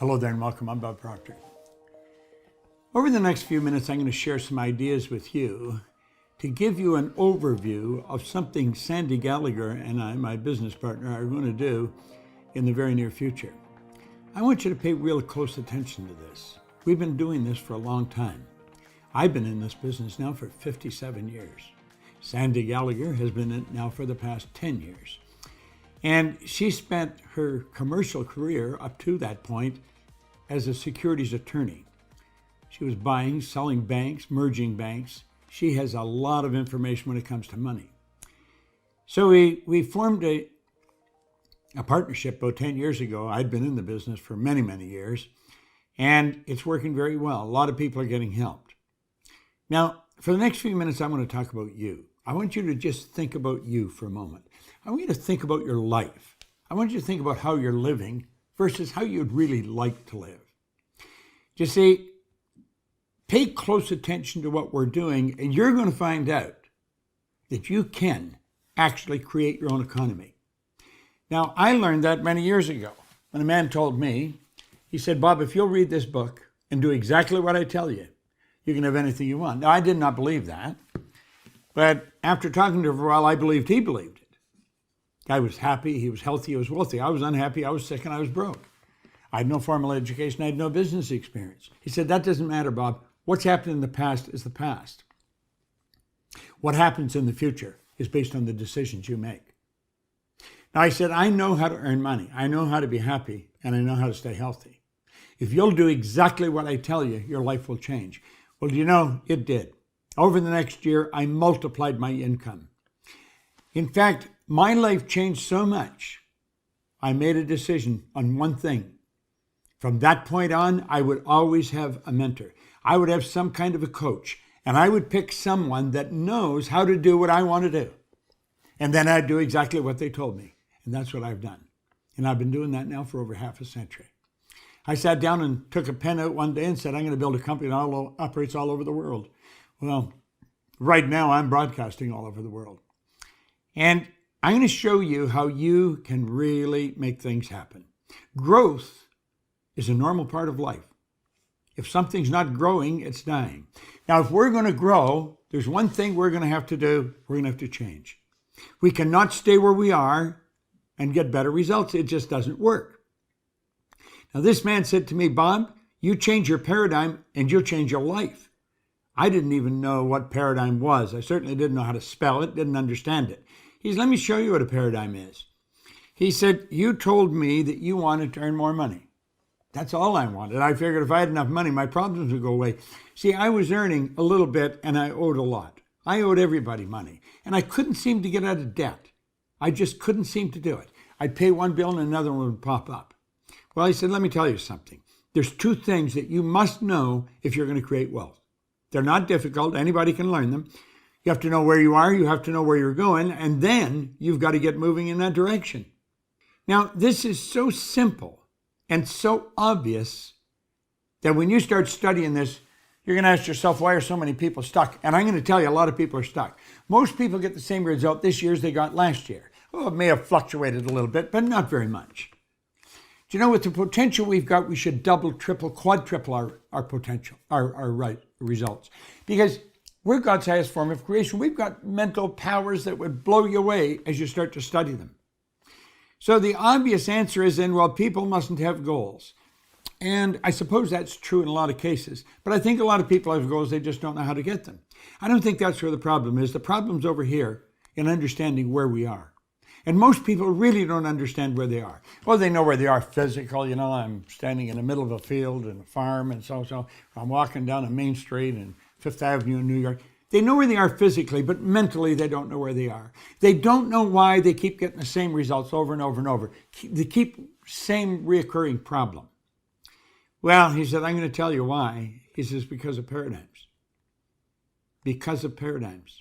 Hello there and welcome. I'm Bob Proctor. Over the next few minutes, I'm going to share some ideas with you to give you an overview of something Sandy Gallagher and I, my business partner, are going to do in the very near future. I want you to pay real close attention to this. We've been doing this for a long time. I've been in this business now for 57 years. Sandy Gallagher has been in it now for the past 10 years. And she spent her commercial career up to that point as a securities attorney. She was buying, selling banks, merging banks. She has a lot of information when it comes to money. So we formed a partnership about 10 years ago. I'd been in the business for many, many years, and it's working very well. A lot of people are getting helped. Now, for the next few minutes, I'm going to talk about you. I want you to just think about you for a moment. I want you to think about your life. I want you to think about how you're living versus how you'd really like to live. You see, pay close attention to what we're doing, and you're going to find out that you can actually create your own economy. Now, I learned that many years ago when a man told me, he said, Bob, if you'll read this book and do exactly what I tell you, you can have anything you want. Now, I did not believe that, but after talking to him for a while, I believed he believed it. Guy was happy, he was healthy, he was wealthy. I was unhappy, I was sick, and I was broke. I had no formal education, I had no business experience. He said, that doesn't matter, Bob. What's happened in the past is the past. What happens in the future is based on the decisions you make. Now, I said, I know how to earn money. I know how to be happy, and I know how to stay healthy. If you'll do exactly what I tell you, your life will change. Well, do you know, it did. Over the next year, I multiplied my income. In fact, my life changed so much, I made a decision on one thing. From that point on, I would always have a mentor. I would have some kind of a coach, and I would pick someone that knows how to do what I want to do. And then I'd do exactly what they told me. And that's what I've done. And I've been doing that now for over half a century. I sat down and took a pen out one day and said, I'm going to build a company that operates all over the world. Well, right now I'm broadcasting all over the world. And I'm going to show you how you can really make things happen. Growth is a normal part of life. If something's not growing, it's dying. Now, if we're going to grow, there's one thing we're going to have to do. We're going to have to change. We cannot stay where we are and get better results. It just doesn't work. Now, this man said to me, Bob, you change your paradigm and you'll change your life. I didn't even know what paradigm was. I certainly didn't know how to spell it, didn't understand it. He said, let me show you what a paradigm is. He said, you told me that you wanted to earn more money. That's all I wanted. I figured if I had enough money, my problems would go away. See, I was earning a little bit and I owed a lot. I owed everybody money. And I couldn't seem to get out of debt. I just couldn't seem to do it. I'd pay one bill and another one would pop up. Well, he said, let me tell you something. There's two things that you must know if you're going to create wealth. They're not difficult. Anybody can learn them. You have to know where you are. You have to know where you're going. And then you've got to get moving in that direction. Now, this is so simple and so obvious that when you start studying this, you're going to ask yourself, why are so many people stuck? And I'm going to tell you, a lot of people are stuck. Most people get the same result this year as they got last year. Well, it may have fluctuated a little bit, but not very much. Do you know, with the potential we've got, we should double, triple, quadruple our potential, our results. Because we're God's highest form of creation. We've got mental powers that would blow you away as you start to study them. So the obvious answer is then, well, people mustn't have goals. And I suppose that's true in a lot of cases. But I think a lot of people have goals, they just don't know how to get them. I don't think that's where the problem is. The problem's over here in understanding where we are. And most people really don't understand where they are. Well, they know where they are physical. You know, I'm standing in the middle of a field and a farm and so. I'm walking down a main street in Fifth Avenue in New York. They know where they are physically, but mentally they don't know where they are. They don't know why they keep getting the same results over and over and over. They keep same reoccurring problem. Well, he said, I'm going to tell you why. He says, because of paradigms. Because of paradigms.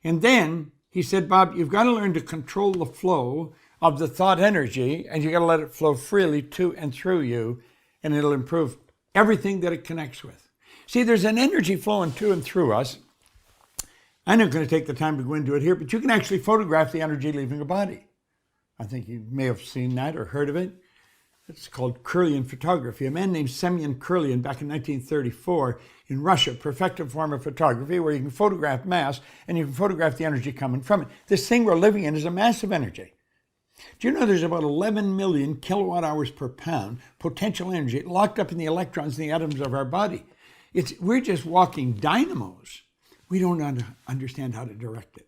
And then he said, Bob, you've got to learn to control the flow of the thought energy, and you've got to let it flow freely to and through you, and it'll improve everything that it connects with. See, there's an energy flowing to and through us. I'm not going to take the time to go into it here, but you can actually photograph the energy leaving a body. I think you may have seen that or heard of it. It's called Kirlian photography. A man named Semyon Kirlian back in 1934 in Russia perfected a form of photography where you can photograph mass and you can photograph the energy coming from it. This thing we're living in is a massive energy. Do you know there's about 11 million kilowatt hours per pound potential energy locked up in the electrons in the atoms of our body? We're just walking dynamos. We don't understand how to direct it.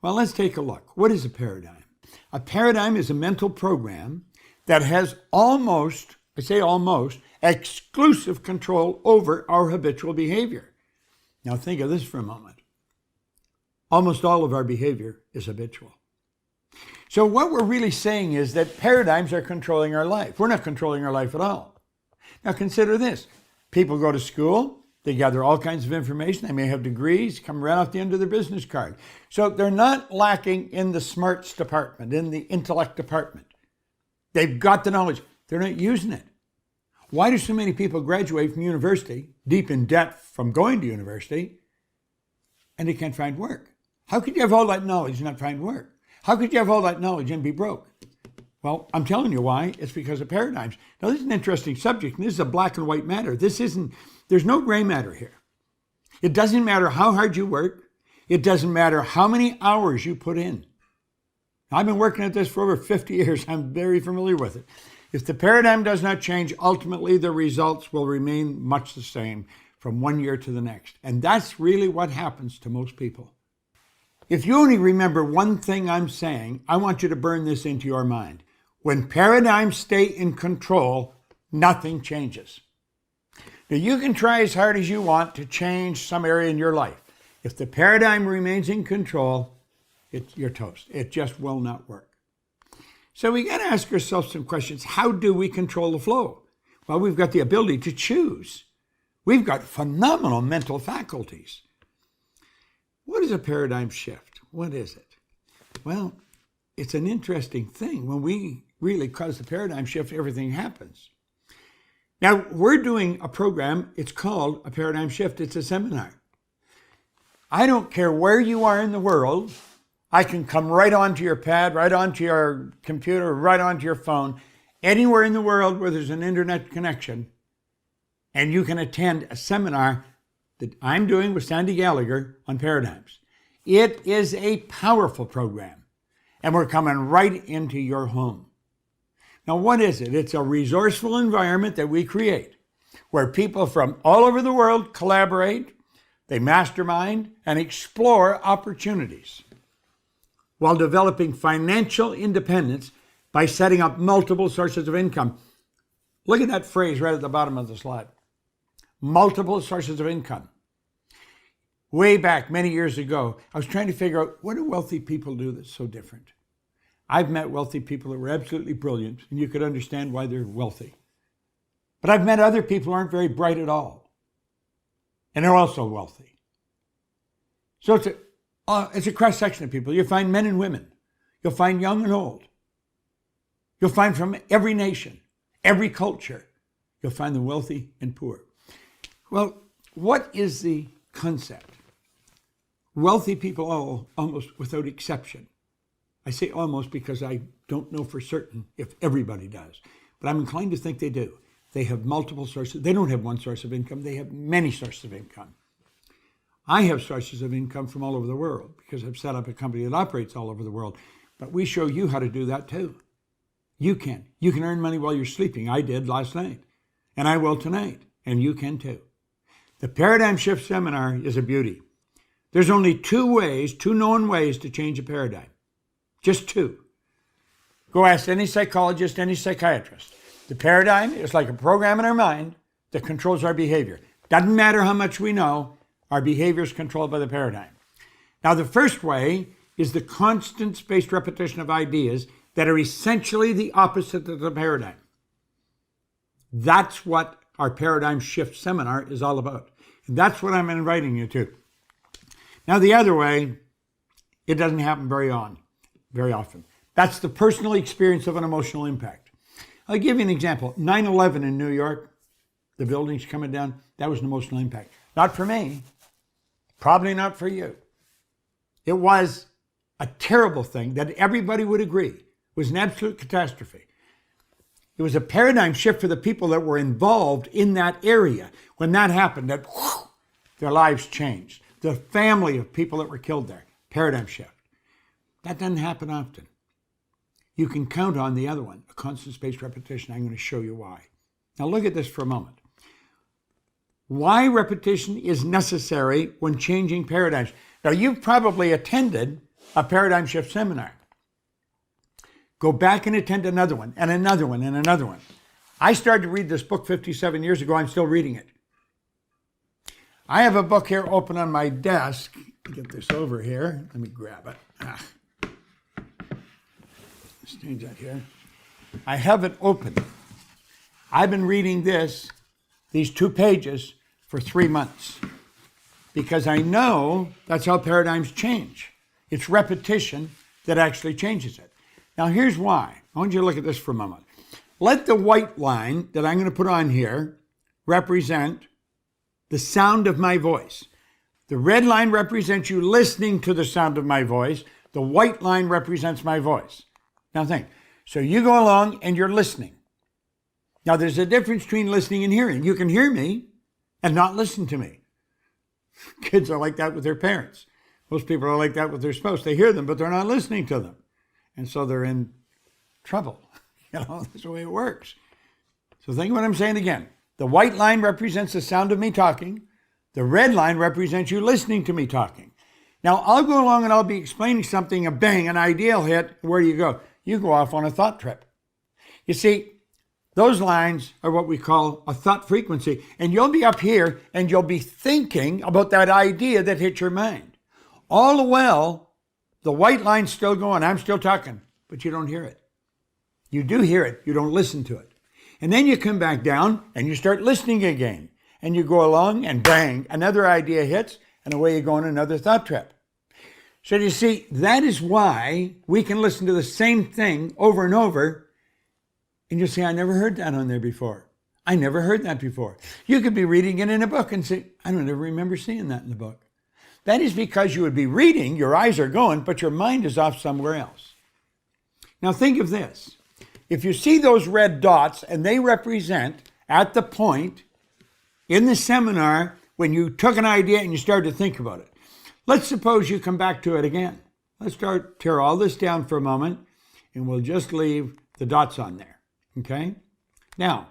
Well, let's take a look. What is a paradigm? A paradigm is a mental program that has almost, I say almost, exclusive control over our habitual behavior. Now think of this for a moment. Almost all of our behavior is habitual. So what we're really saying is that paradigms are controlling our life. We're not controlling our life at all. Now consider this. People go to school, they gather all kinds of information, they may have degrees, come right off the end of their business card. So they're not lacking in the smarts department, in the intellect department. They've got the knowledge. They're not using it. Why do so many people graduate from university, deep in debt from going to university, and they can't find work? How could you have all that knowledge and not find work? How could you have all that knowledge and be broke? Well, I'm telling you why. It's because of paradigms. Now, this is an interesting subject, and this is a black and white matter. There's no gray matter here. It doesn't matter how hard you work. It doesn't matter how many hours you put in. I've been working at this for over 50 years. I'm very familiar with it. If the paradigm does not change, ultimately the results will remain much the same from one year to the next. And that's really what happens to most people. If you only remember one thing I'm saying, I want you to burn this into your mind. When paradigms stay in control, nothing changes. Now, you can try as hard as you want to change some area in your life. If the paradigm remains in control, you're toast. It just will not work. So we got to ask ourselves some questions. How do we control the flow? Well, we've got the ability to choose. We've got phenomenal mental faculties. What is a paradigm shift? What is it? Well, it's an interesting thing. When we really cause the paradigm shift, everything happens. Now, we're doing a program. It's called a paradigm shift. It's a seminar. I don't care where you are in the world. I can come right onto your pad, right onto your computer, right onto your phone, anywhere in the world where there's an internet connection, and you can attend a seminar that I'm doing with Sandy Gallagher on paradigms. It is a powerful program, and we're coming right into your home. Now, what is it? It's a resourceful environment that we create where people from all over the world collaborate, they mastermind, and explore opportunities while developing financial independence by setting up multiple sources of income. Look at that phrase right at the bottom of the slide. Multiple sources of income. Way back many years ago, I was trying to figure out, what do wealthy people do that's so different? I've met wealthy people that were absolutely brilliant, and you could understand why they're wealthy. But I've met other people who aren't very bright at all, and they're also wealthy. So it's a cross-section of people. You'll find men and women. You'll find young and old. You'll find from every nation, every culture. You'll find the wealthy and poor. Well, what is the concept? Wealthy people, all, almost without exception. I say almost because I don't know for certain if everybody does, but I'm inclined to think they do. They have multiple sources. They don't have one source of income. They have many sources of income. I have sources of income from all over the world because I've set up a company that operates all over the world. But we show you how to do that too. You can. You can earn money while you're sleeping. I did last night, and I will tonight, and you can too. The Paradigm Shift Seminar is a beauty. There's only two known ways to change a paradigm. Just two. Go ask any psychologist, any psychiatrist. The paradigm is like a program in our mind that controls our behavior. Doesn't matter how much we know, our behavior is controlled by the paradigm. Now, the first way is the constant spaced repetition of ideas that are essentially the opposite of the paradigm. That's what our Paradigm Shift Seminar is all about. And that's what I'm inviting you to. Now, the other way, it doesn't happen very often. That's the personal experience of an emotional impact. I'll give you an example. 9/11 in New York, the buildings coming down, that was an emotional impact. Not for me, probably not for you. It was a terrible thing that everybody would agree was an absolute catastrophe. It was a paradigm shift for the people that were involved in that area. When that happened, their lives changed. The family of people that were killed there, paradigm shift. That doesn't happen often. You can count on the other one, a constant spaced repetition. I'm going to show you why. Now look at this for a moment. Why repetition is necessary when changing paradigms. Now you've probably attended a paradigm shift seminar. Go back and attend another one, and another one, and another one. I started to read this book 57 years ago. I'm still reading it. I have a book here open on my desk. Get this over here. Let me grab it. Let's change that here. I have it open. I've been reading these 2 pages, for 3 months because I know that's how paradigms change. It's repetition that actually changes it. Now here's why. I want you to look at this for a moment. Let the white line that I'm going to put on here represent the sound of my voice. The red line represents you listening to the sound of my voice. The white line represents my voice. Now think. So you go along and you're listening. Now there's a difference between listening and hearing. You can hear me and not listen to me. Kids are like that with their parents. Most people are like that with their spouse. They hear them, but they're not listening to them. And so they're in trouble. That's the way it works. So think of what I'm saying again. The white line represents the sound of me talking. The red line represents you listening to me talking. Now, I'll go along and I'll be explaining something, and bang, an idea will hit. Where do you go? You go off on a thought trip. You see, those lines are what we call a thought frequency. And you'll be up here and you'll be thinking about that idea that hit your mind. All the while, the white line's still going. I'm still talking, but you don't hear it. You do hear it. You don't listen to it. And then you come back down and you start listening again. And you go along and bang, another idea hits and away you go on another thought trip. So you see, that is why we can listen to the same thing over and over. And you say, I never heard that on there before. I never heard that before. You could be reading it in a book and say, I don't ever remember seeing that in the book. That is because you would be reading, your eyes are going, but your mind is off somewhere else. Now think of this. If you see those red dots and they represent at the point in the seminar when you took an idea and you started to think about it. Let's suppose you come back to it again. Let's tear all this down for a moment and we'll just leave the dots on there. Okay? Now,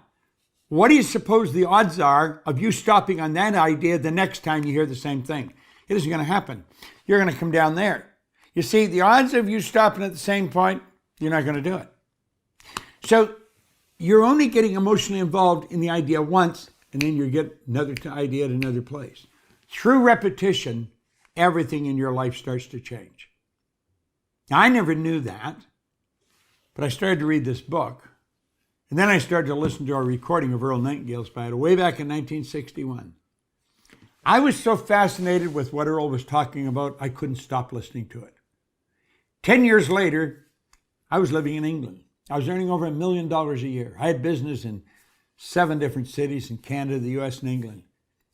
what do you suppose the odds are of you stopping on that idea the next time you hear the same thing? It isn't going to happen. You're going to come down there. You see, the odds of you stopping at the same point, you're not going to do it. So you're only getting emotionally involved in the idea once, and then you get another idea at another place. Through repetition, everything in your life starts to change. Now, I never knew that, but I started to read this book. And then I started to listen to a recording of Earl Nightingale's battle way back in 1961. I was so fascinated with what Earl was talking about, I couldn't stop listening to it. 10 years later, I was living in England. I was earning over $1 million a year. I had business in 7 different cities in Canada, the US, and England.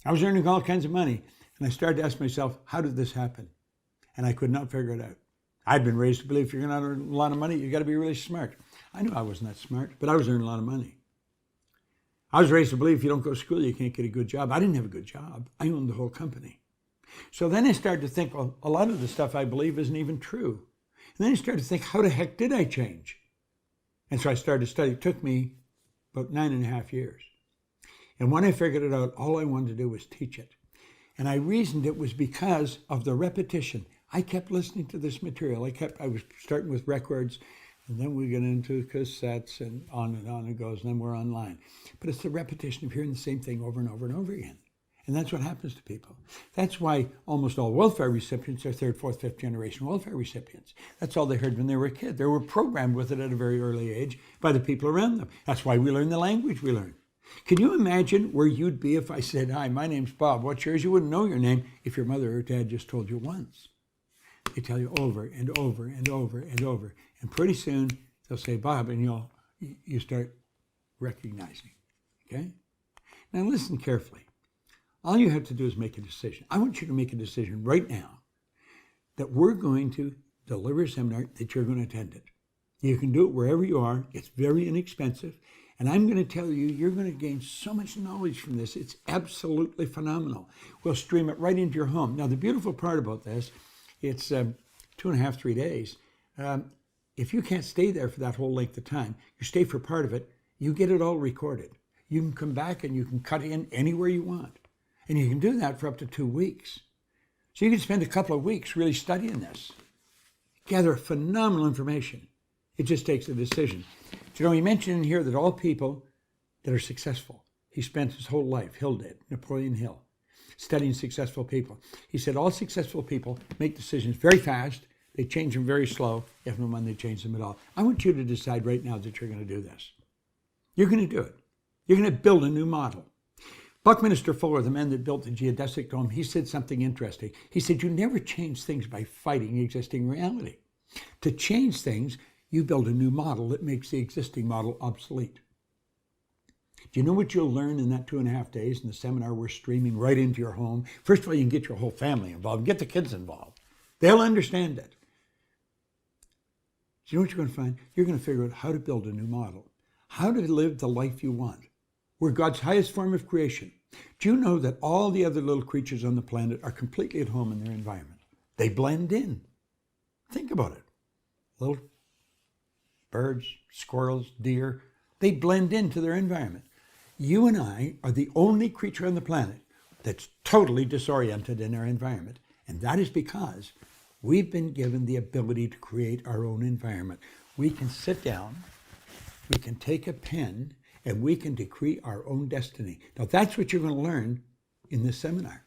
I was earning all kinds of money. And I started to ask myself, how did this happen? And I could not figure it out. I'd been raised to believe if you're going to earn a lot of money, you got to be really smart. I knew I wasn't that smart, but I was earning a lot of money. I was raised to believe if you don't go to school, you can't get a good job. I didn't have a good job. I owned the whole company. So then I started to think, well, a lot of the stuff I believe isn't even true. And then I started to think, how the heck did I change? And so I started to study. It took me about 9.5 years. And when I figured it out, all I wanted to do was teach it. And I reasoned it was because of the repetition. I kept listening to this material. I was starting with records, and then we get into cassettes, and on it goes, and then we're online. But it's the repetition of hearing the same thing over and over and over again. And that's what happens to people. That's why almost all welfare recipients are 3rd, 4th, 5th generation welfare recipients. That's all they heard when they were a kid. They were programmed with it at a very early age by the people around them. That's why we learn the language we learn. Can you imagine where you'd be if I said, hi, my name's Bob. What's yours? You wouldn't know your name if your mother or dad just told you once. They tell you over and over and over and over. And pretty soon they'll say, Bob, and you start recognizing. Okay? Now listen carefully. All you have to do is make a decision. I want you to make a decision right now that we're going to deliver a seminar, that you're going to attend it. You can do it wherever you are. It's very inexpensive. And I'm going to tell you, you're going to gain so much knowledge from this. It's absolutely phenomenal. We'll stream it right into your home. Now, the beautiful part about this, it's 2.5, 3 days. If you can't stay there for that whole length of time, you stay for part of it, you get it all recorded. You can come back and you can cut in anywhere you want. And you can do that for up to 2 weeks. So you can spend a couple of weeks really studying this. Gather phenomenal information. It just takes a decision. You know, he mentioned in here that all people that are successful, he spent his whole life, Hill did, Napoleon Hill, studying successful people. He said all successful people make decisions very fast. They change them very slow, if and when they change them at all. I want you to decide right now that you're going to do this. You're going to do it. You're going to build a new model. Buckminster Fuller, the man that built the geodesic dome, he said something interesting. He said, you never change things by fighting existing reality. To change things, you build a new model that makes the existing model obsolete. Do you know what you'll learn in that 2.5 days in the seminar we're streaming right into your home? First of all, you can get your whole family involved, get the kids involved. They'll understand it. Do you know what you're going to find? You're going to figure out how to build a new model, how to live the life you want. We're God's highest form of creation. Do you know that all the other little creatures on the planet are completely at home in their environment? They blend in. Think about it. Little birds, squirrels, deer, they blend into their environment. You and I are the only creature on the planet that's totally disoriented in our environment. And that is because we've been given the ability to create our own environment. We can sit down, we can take a pen, and we can decree our own destiny. Now that's what you're going to learn in this seminar.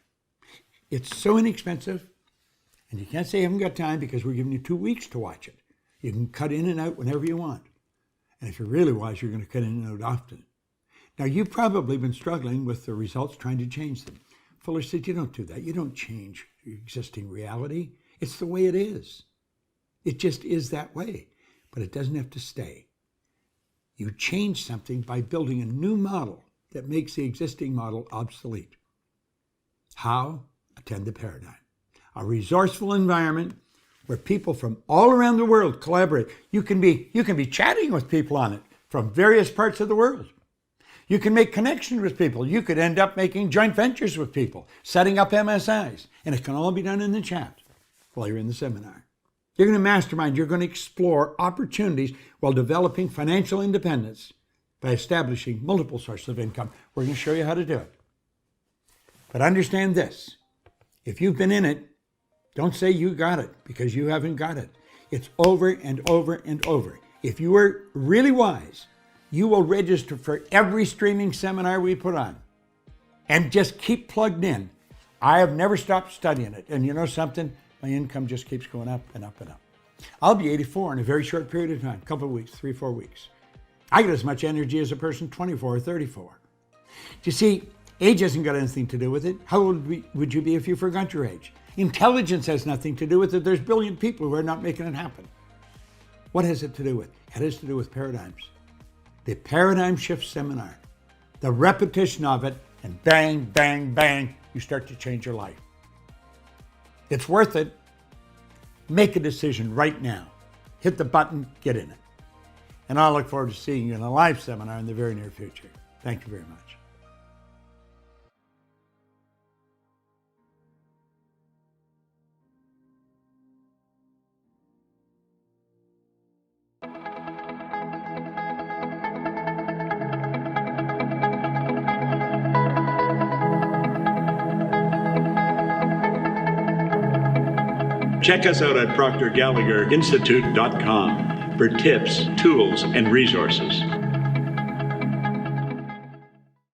It's so inexpensive, and you can't say you haven't got time because we're giving you 2 weeks to watch it. You can cut in and out whenever you want. And if you're really wise, you're going to cut in and out often. Now, you've probably been struggling with the results, trying to change them. Fuller said, you don't do that. You don't change your existing reality. It's the way it is. It just is that way. But it doesn't have to stay. You change something by building a new model that makes the existing model obsolete. How? Attend the Paradigm. A resourceful environment where people from all around the world collaborate. You can be chatting with people on it from various parts of the world. You can make connections with people. You could end up making joint ventures with people, setting up MSIs, and it can all be done in the chat while you're in the seminar. You're going to mastermind. You're going to explore opportunities while developing financial independence by establishing multiple sources of income. We're going to show you how to do it. But understand this. If you've been in it, don't say you got it, because you haven't got it. It's over and over and over. If you are really wise, you will register for every streaming seminar we put on and just keep plugged in. I have never stopped studying it. And you know something? My income just keeps going up and up and up. I'll be 84 in a very short period of time, a couple of weeks, 3-4 weeks. I get as much energy as a person 24 or 34. You see, age hasn't got anything to do with it. How old would you be if you forgot your age? Intelligence has nothing to do with it. There's brilliant people who are not making it happen. What has it to do with? It has to do with paradigms. The Paradigm Shift Seminar. The repetition of it, and bang, bang, bang, you start to change your life. It's worth it. Make a decision right now. Hit the button, get in it. And I look forward to seeing you in a live seminar in the very near future. Thank you very much. Check us out at ProctorGallagherInstitute.com for tips, tools, and resources.